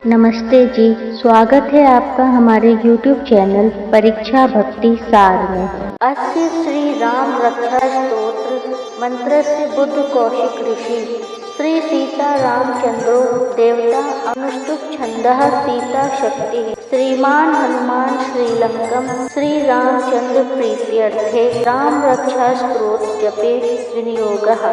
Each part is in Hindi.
नमस्ते जी, स्वागत है आपका हमारे YouTube चैनल परीक्षा भक्ति सार में। अस्य श्री राम रक्षा स्तोत्र मंत्र से बुद्ध कौशिक ऋषि श्री सीता रामचंद्रो देवता अनुष्टुप छंदः सीता शक्ति श्रीमान हनुमान श्रीलंकम श्री रामचंद्र प्रीत्यर्थे राम रक्षा स्तोत्र जपे विनियोगः।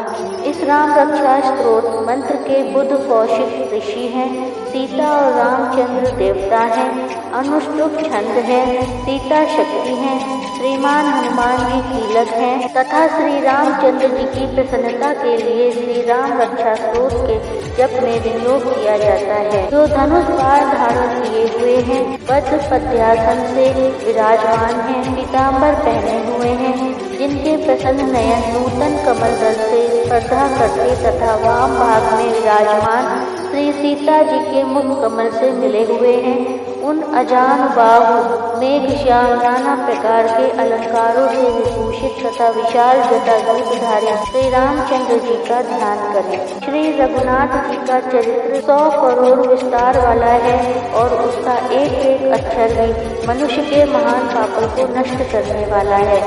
इस राम रक्षा स्तोत्र मंत्र के बुद्ध कौशिक ऋषि हैं, सीता और रामचंद्र देवता हैं, अनुष्टुप छंद है, सीता शक्ति है, श्रीमान हनुमान जी कीलक हैं तथा श्री रामचंद्र जी की प्रसन्नता के लिए श्री राम रक्षा स्तोत्र के जप में विनियोग किया जाता है। जो धनुष बाण धारण किए हुए हैं, वज्र पद्यासन से विराजमान हैं, पीताम्बर पहने हुए हैं, जिनके प्रसन्न नयन नूतन कमल दल से स्पर्धा करते तथा वाम भाग में विराजमान श्री सीता जी के मुख कमल से मिले हुए हैं, उन अजान बाहु मेघश्याम नाना प्रकार के अलंकारों से विभूषित तथा विशाल जटा दूतधारी श्री रामचंद्र जी का ध्यान करें। श्री रघुनाथ जी का चरित्र 100 करोड़ विस्तार वाला है और उसका एक एक अक्षर भी मनुष्य के महान पापों को नष्ट करने वाला है।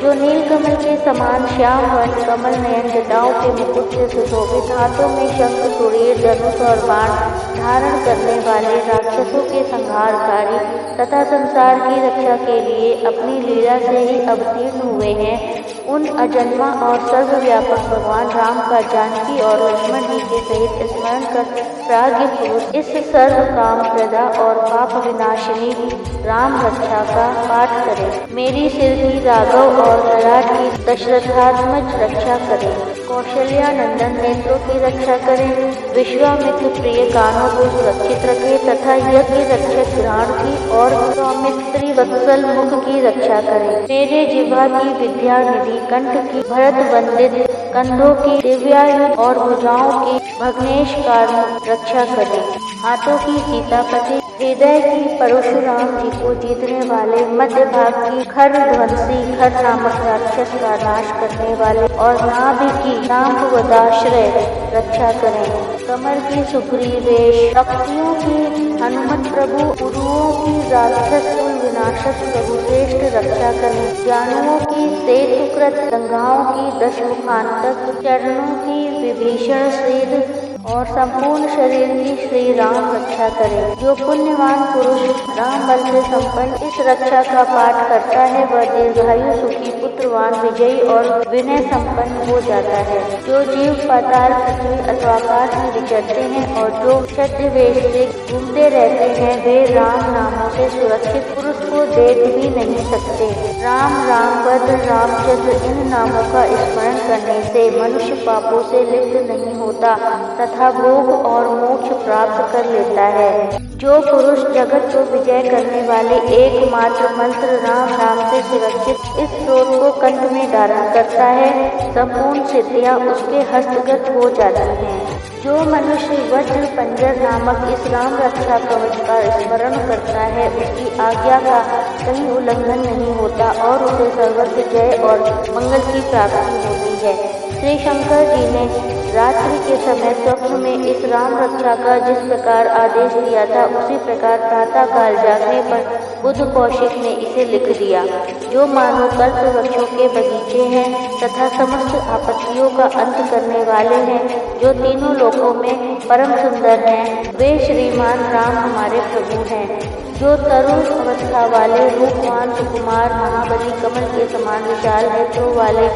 जो नीलकमल के समान श्याम वर्ण कमल नयन जटाओं के मुकुट से सुशोभित, हाथों में शंख सुरीर धनुष और बाण धारण करने वाले, राक्षसों के संहारकारी तथा संसार की रक्षा के लिए अपनी लीला से ही अवतीर्ण हुए हैं, उन अजन्मा और सर्वव्यापक भगवान राम का जानकी और लक्ष्मण जी के सहित स्मरण कर प्राज्ञ पुरुष इस सर्व काम प्रदा और पाप विनाशिनी राम रक्षा का पाठ करें। मेरी सिर की राघव और ललाट की दशरथात्मज रक्षा करें, कौशल्या नंदन नेत्रों की रक्षा करें, विश्वामित्र प्रिय कानों को सुरक्षित रखे तथा यज्ञ रक्षक घ्राण की और सौमित्री वत्सल मुख की रक्षा करें। मेरे जिह्वा की विद्या निधि, कंठ की भरत वंदित, कंधों की दिव्यायु और भुजाओं की भग्नेश कारण रक्षा करें। हाथों की सीतापति, हृदय की परशुराम जी को जीतने वाले, मध्य भाग की खर ध्वंसी खर नामक राक्षस का नाश करने वाले और नाभि की नाभवदाश्रय रक्षा करें। कमर की सुग्रीवेश, शक्तियों की हनुमत प्रभु, उरुओं की राक्षस कुल विनाशक प्रभुश्रेष्ठ रक्षा करें। जानुओं की सेतुकृत, गंगाओं की दशमुखांतक, चरणों की विभीषण श्रीद और संपूर्ण शरीर की श्री राम रक्षा करें। जो पुण्यवान पुरुष राम बल से संपन्न इस रक्षा का पाठ करता है, वह दीर्घायु सुखी पुत्रवान विजयी और विनय संपन्न हो जाता है। जो जीव पाताल पृथ्वी अथवा आकाश में विचरते हैं और जो क्षत्रिय वेश से घूमते रहते हैं, वे राम नामों से सुरक्षित पुरुष को देख भी नहीं सकते। राम, रामभद्र, रामचंद्र इन नामों का स्मरण करने से मनुष्य पापों से लिप्त नहीं होता तथा भोग और मोक्ष प्राप्त कर लेता है। जो पुरुष जगत को विजय करने वाले एकमात्र मंत्र राम नाम से सुरक्षित इस स्रोत को कंठ में धारण करता है, संपूर्ण सिद्धियां उसके हस्तगत हो जाती हैं। जो मनुष्य वज्र पंजर नामक इस राम रक्षा कवच का स्मरण करता है, उसकी आज्ञा का कहीं उल्लंघन नहीं होता और उसे सर्वत्र जय और मंगल की प्राप्ति होती है। श्री शंकर जी ने रात्रि के समय स्वप्न में इस राम रक्षा का जिस प्रकार आदेश दिया था, उसी प्रकार प्रातः काल जागने पर बुद्ध कौशिक ने इसे लिख दिया। जो मानो कल्प वृक्षों के बगीचे हैं तथा समस्त आपत्तियों का अंत करने वाले हैं, जो तीनों लोकों में परम सुंदर हैं, वे श्रीमान राम हमारे प्रभु हैं। जो तरुण अवस्था वाले, रूपवान, सुकुमार, महाबली, कमल के समान विशाल नेत्रों वाले,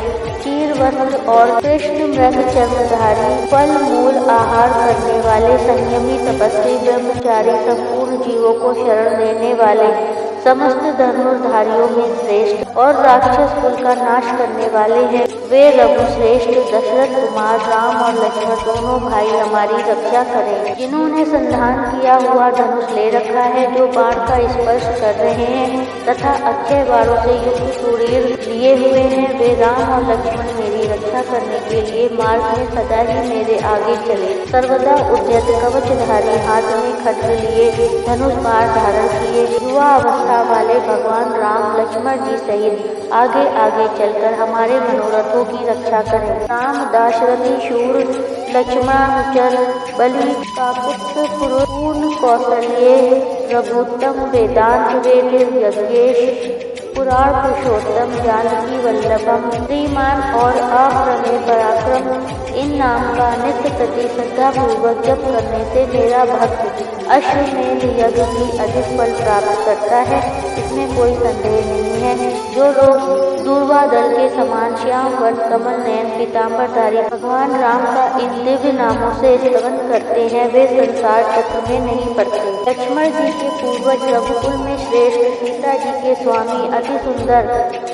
चीर वस्त्र और कृष्ण मृग चर्मधारी, फल मूल आहार करने वाले, संयमी, तपस्वी, ब्रह्मचारी, संपूर्ण जीवों को शरण देने वाले, समस्त धनुर्धारियों में श्रेष्ठ और राक्षस कुल का नाश करने वाले हैं, वे रघुश्रेष्ठ दशरथ कुमार राम और लक्ष्मण दोनों भाई हमारी रक्षा करें। जिन्होंने संधान किया हुआ धनुष ले रखा है, जो बाण का स्पर्श कर रहे हैं तथा अक्षय बाणों से युक्त सुरीर लिए हुए हैं, वे राम और लक्ष्मण मेरी रक्षा करने के लिए मार्ग में सदा ही मेरे आगे चले। सर्वदा उद्यत कवचधारी, हाथ में खड्ग लिए, धनुष बाण धारण किए, युवा अवस्था भाव वाले भगवान राम लक्ष्मण जी सहित आगे आगे चलकर हमारे मनोरथों की रक्षा करें। राम दाशरथी शूर लक्ष्मणानुचर बलि का पुत्र पूर्ण कौशल्य रघुत्तम वेदांत वेद यज्ञेश पुराण पुरुषोत्तम जानकी वल्लभम श्रीमान और अप्रमेय पराक्रम इन नाम का नित्य प्रति श्रद्धा पूर्वक जप करने से मेरा भक्त अश्वमेध यज्ञ भी अधिक फल प्राप्त करता है, इसमें कोई संदेह नहीं है। जो लोग दूर्वा दल के समान श्याम वर्ण कमल नयन पीताम्बरधारी भगवान राम का इन दिव्य नामों से स्तवन करते हैं, वे संसार चक्र में नहीं पड़ते। लक्ष्मण जी के पूर्वज रघुकुल में श्रेष्ठ सीता जी के स्वामी अति सुंदर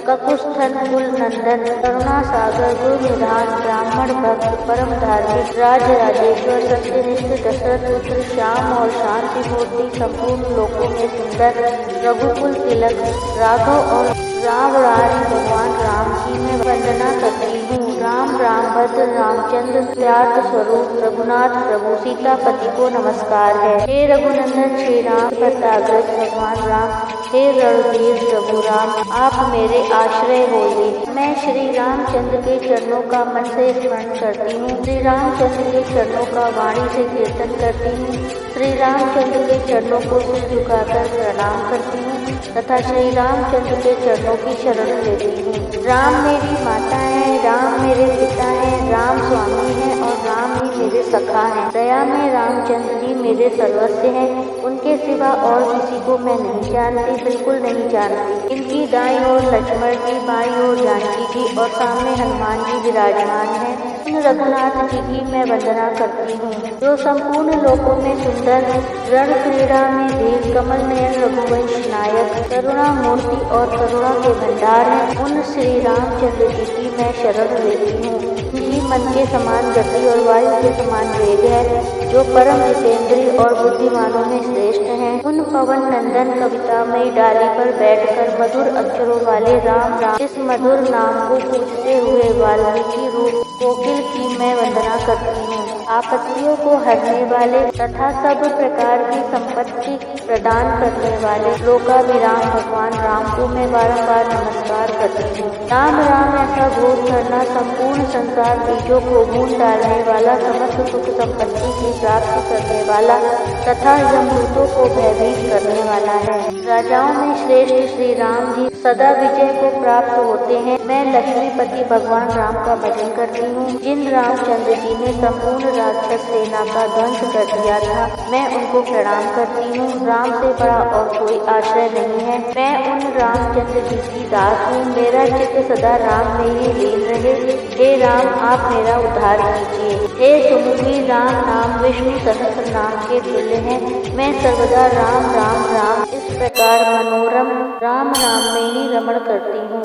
ककुस्थन कुल नंदन करुणा सागर गुरु निधान ब्राह्मण भक्त परम धार्मिक राज राजेश्वर सत्यनिष्ठ दशरथ पुत्र श्याम और शांति मूर्ति संपूर्ण लोकों में सुंदर रघुकुल तिलक राघव और राम भगवान राम की मैं वंदना करती हूँ। राम भद्र रामचंद्र त्यार्थ स्वरूप रघुनाथ प्रभु सीतापति को नमस्कार है। हे रघुनंदन श्री राम भट्टाग्रज भगवान राम, हे रणधीर प्रभु राम, आप मेरे आश्रय होइए। मैं श्री रामचंद्र के चरणों का मन से स्मरण करती हूँ, श्री रामचंद्र के चरणों का वाणी से कीर्तन करती हूँ, श्री रामचंद्र के चरणों को सिर झुकाकर प्रणाम करती हूँ तथा श्री रामचंद्र के चरणों की शरण लेती हूँ। राम मेरी माता है, राम मेरे पिता है, राम स्वामी है और राम ही मेरे सखा है। दया में रामचंद्र जी मेरे सर्वस्व हैं, उनके सिवा और किसी को मैं नहीं जानती, बिल्कुल नहीं जानती। इनकी दाईं ओर लक्ष्मण जी, बाईं ओर जानकी जी और सामने हनुमान जी विराजमान है। इन रघुनाथ जी की मैं वंदना करती हूँ, जो संपूर्ण लोकों में सुंदर रण क्रीड़ा में धीर कमल नयन रघुवंश नायक करुणा मूर्ति और करुणा के भंडार है। उन श्री रामचंद्र जी की मैं शरण लेती हूँ। जी मन के समान गति और वायु के समान वेग है, जो परम जितेंद्रिय और बुद्धिमानों में श्रेष्ठ हैं। उन पवन नंदन कवितामयी डाली पर बैठकर मधुर अक्षरों वाले राम इस मधुर नाम को पूजते हुए वाल्मीकि रूप कोकिल की मैं वंदना करती हूँ। आपत्तियों को हरने वाले तथा सब प्रकार की संपत्ति प्रदान करने वाले लोकाभिराम भगवान राम को मैं बारंबार नमस्कार करती हूँ। राम ऐसा बोध करना संपूर्ण संसार बीजों को बूंद डालने वाला, समस्त सुख संपत्ति की प्राप्ति करने वाला तथा यमदूतों को भयभीत करने वाला है। राजाओं में श्रेष्ठ श्री राम जी सदा विजय को प्राप्त होते हैं। मैं लक्ष्मीपति भगवान राम का भजन करती हूँ, जिन रामचंद्र जी ने संपूर्ण राक्षस सेना का ध्वंस कर दिया था, मैं उनको प्रणाम करती हूँ। राम से बड़ा और कोई आश्रय नहीं है। मैं उन रामचंद्र जी की दास हूँ, मेरा चित्त सदा राम में ही लीन रहे। हे राम, आप मेरा उद्धार कीजिए। हे सुमुखी, राम नाम विष्णु सहस्त्र नाम के तुल्य है। मैं सर्वदा राम राम राम इस प्रकार मनोरम राम नाम में ही रमण करती हूँ।